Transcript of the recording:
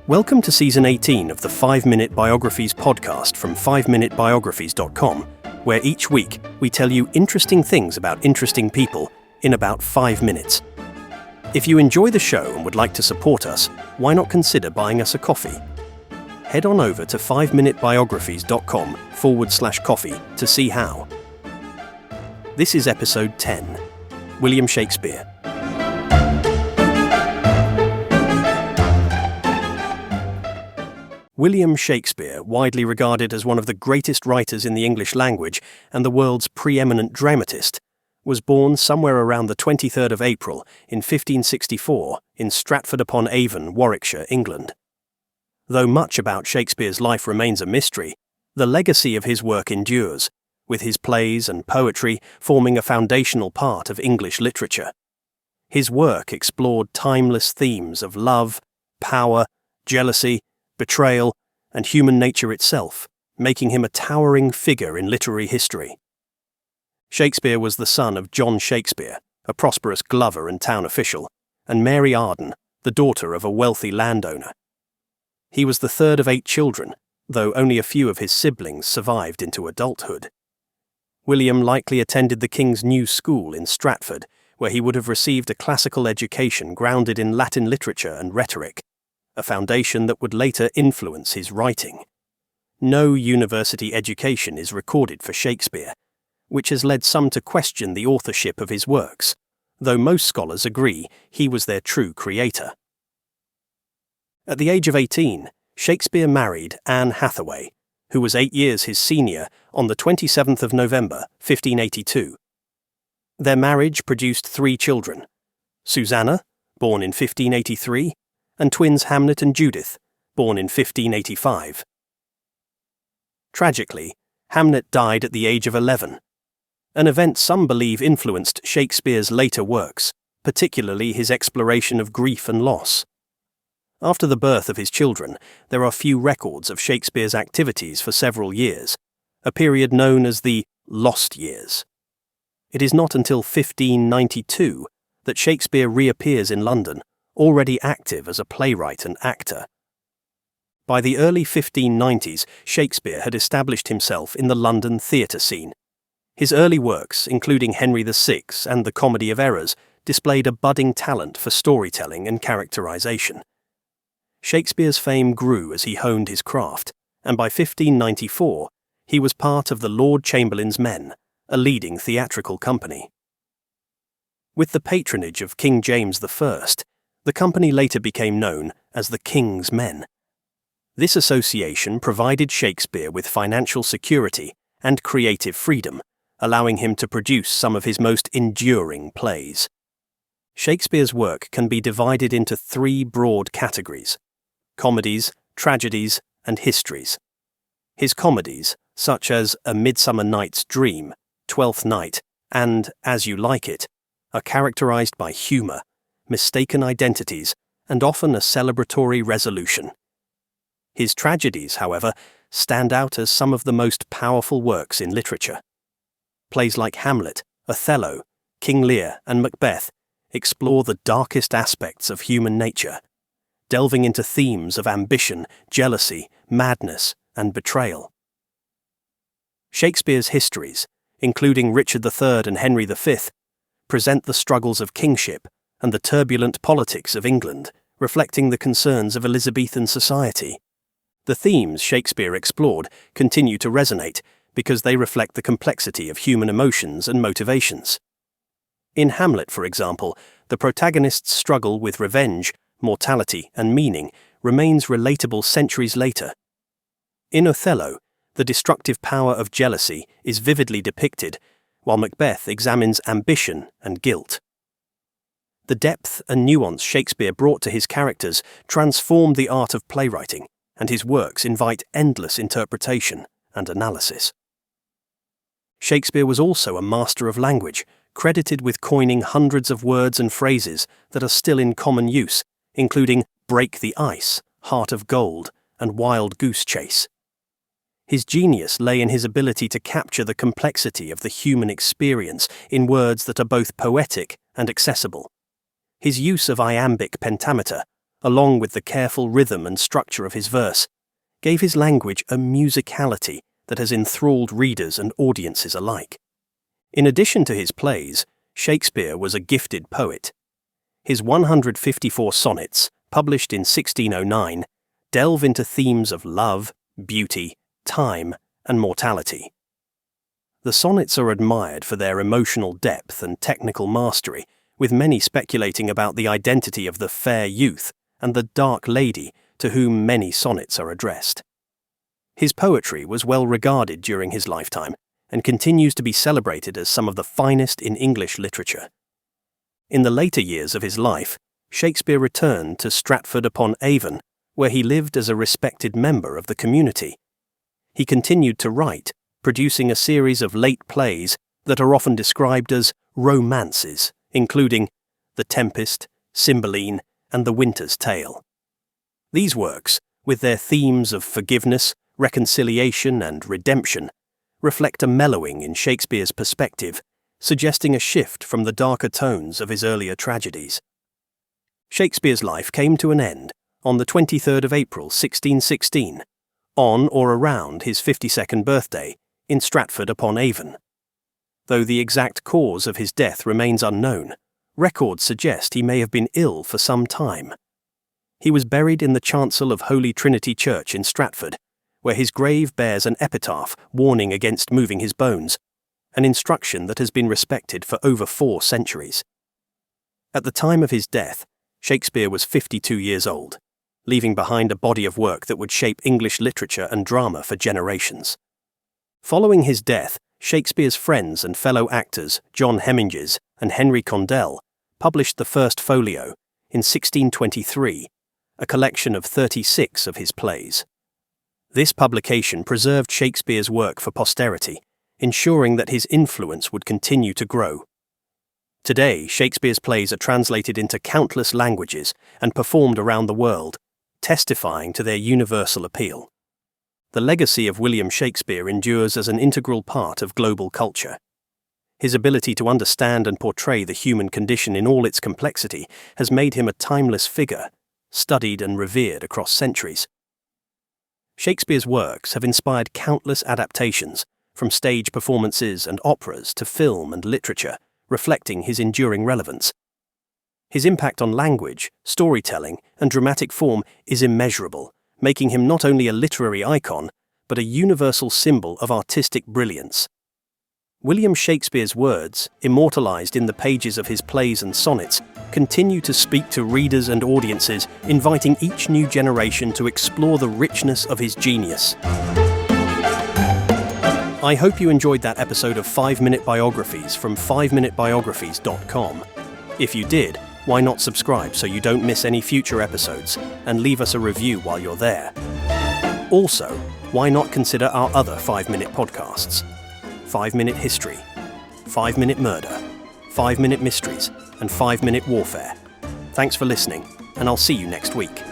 Welcome to Season 18 of the 5-Minute Biographies podcast from 5minutebiographies.com, where each week we tell you interesting things about interesting people in about 5 minutes. If you enjoy the show and would like to support us, why not consider buying us a coffee? Head on over to 5minutebiographies.com/coffee to see how. This is episode 10, William Shakespeare. William Shakespeare, widely regarded as one of the greatest writers in the English language and the world's preeminent dramatist, was born somewhere around the 23rd of April in 1564 in Stratford-upon-Avon, Warwickshire, England. Though much about Shakespeare's life remains a mystery, the legacy of his work endures, with his plays and poetry forming a foundational part of English literature. His work explored timeless themes of love, power, jealousy, betrayal, and human nature itself, making him a towering figure in literary history. Shakespeare was the son of John Shakespeare, a prosperous glover and town official, and Mary Arden, the daughter of a wealthy landowner. He was the third of 8 children, though only a few of his siblings survived into adulthood. William likely attended the King's New School in Stratford, where he would have received a classical education grounded in Latin literature and rhetoric, a foundation that would later influence his writing. No university education is recorded for Shakespeare, which has led some to question the authorship of his works, though most scholars agree he was their true creator. At the age of 18, Shakespeare married Anne Hathaway, who was 8 years his senior, on the 27th of November, 1582. Their marriage produced 3 children: Susanna, born in 1583, and twins Hamlet and Judith, born in 1585. Tragically, Hamlet died at the age of 11, an event some believe influenced Shakespeare's later works, particularly his exploration of grief and loss. After the birth of his children, there are few records of Shakespeare's activities for several years, a period known as the lost years. It is not until 1592 that Shakespeare reappears in London, already active as a playwright and actor. By the early 1590s, Shakespeare had established himself in the London theatre scene. His early works, including Henry VI and The Comedy of Errors, displayed a budding talent for storytelling and characterization. Shakespeare's fame grew as he honed his craft, and by 1594, he was part of the Lord Chamberlain's Men, a leading theatrical company. With the patronage of King James I, the company later became known as the King's Men. This association provided Shakespeare with financial security and creative freedom, allowing him to produce some of his most enduring plays. Shakespeare's work can be divided into 3 broad categories: comedies, tragedies, and histories. His comedies, such as A Midsummer Night's Dream, Twelfth Night, and As You Like It, are characterized by humor, mistaken identities, and often a celebratory resolution. His tragedies, however, stand out as some of the most powerful works in literature. Plays like Hamlet, Othello, King Lear, and Macbeth explore the darkest aspects of human nature, delving into themes of ambition, jealousy, madness, and betrayal. Shakespeare's histories, including Richard III and Henry V, present the struggles of kingship and the turbulent politics of England, reflecting the concerns of Elizabethan society. The themes Shakespeare explored continue to resonate because they reflect the complexity of human emotions and motivations. In Hamlet, for example, the protagonist's struggle with revenge, mortality, and meaning remains relatable centuries later. In Othello, the destructive power of jealousy is vividly depicted, while Macbeth examines ambition and guilt. The depth and nuance Shakespeare brought to his characters transformed the art of playwriting, and his works invite endless interpretation and analysis. Shakespeare was also a master of language, credited with coining hundreds of words and phrases that are still in common use, including break the ice, heart of gold, and wild goose chase. His genius lay in his ability to capture the complexity of the human experience in words that are both poetic and accessible. His use of iambic pentameter, along with the careful rhythm and structure of his verse, gave his language a musicality that has enthralled readers and audiences alike. In addition to his plays, Shakespeare was a gifted poet. His 154 sonnets, published in 1609, delve into themes of love, beauty, time, and mortality. The sonnets are admired for their emotional depth and technical mastery, with many speculating about the identity of the fair youth and the dark lady to whom many sonnets are addressed. His poetry was well regarded during his lifetime and continues to be celebrated as some of the finest in English literature. In the later years of his life, Shakespeare returned to Stratford-upon-Avon, where he lived as a respected member of the community. He continued to write, producing a series of late plays that are often described as romances, including The Tempest, Cymbeline, and The Winter's Tale. These works, with their themes of forgiveness, reconciliation, and redemption, reflect a mellowing in Shakespeare's perspective, suggesting a shift from the darker tones of his earlier tragedies. Shakespeare's life came to an end on the 23rd of April 1616, on or around his 52nd birthday in Stratford-upon-Avon. Though the exact cause of his death remains unknown, records suggest he may have been ill for some time. He was buried in the chancel of Holy Trinity Church in Stratford, where his grave bears an epitaph warning against moving his bones, an instruction that has been respected for over 4 centuries. At the time of his death, Shakespeare was 52 years old, leaving behind a body of work that would shape English literature and drama for generations. Following his death, Shakespeare's friends and fellow actors John Heminges and Henry Condell published the first folio, in 1623, a collection of 36 of his plays. This publication preserved Shakespeare's work for posterity, ensuring that his influence would continue to grow. Today, Shakespeare's plays are translated into countless languages and performed around the world, testifying to their universal appeal. The legacy of William Shakespeare endures as an integral part of global culture. His ability to understand and portray the human condition in all its complexity has made him a timeless figure, studied and revered across centuries. Shakespeare's works have inspired countless adaptations, from stage performances and operas to film and literature, reflecting his enduring relevance. His impact on language, storytelling, and dramatic form is immeasurable, making him not only a literary icon, but a universal symbol of artistic brilliance. William Shakespeare's words, immortalized in the pages of his plays and sonnets, continue to speak to readers and audiences, inviting each new generation to explore the richness of his genius. I hope you enjoyed that episode of 5-Minute Biographies from 5minutebiographies.com. If you did, why not subscribe so you don't miss any future episodes, and leave us a review while you're there. Also, why not consider our other 5-minute podcasts? 5-Minute History, 5-Minute Murder, 5-Minute Mysteries, and 5-Minute Warfare. Thanks for listening, and I'll see you next week.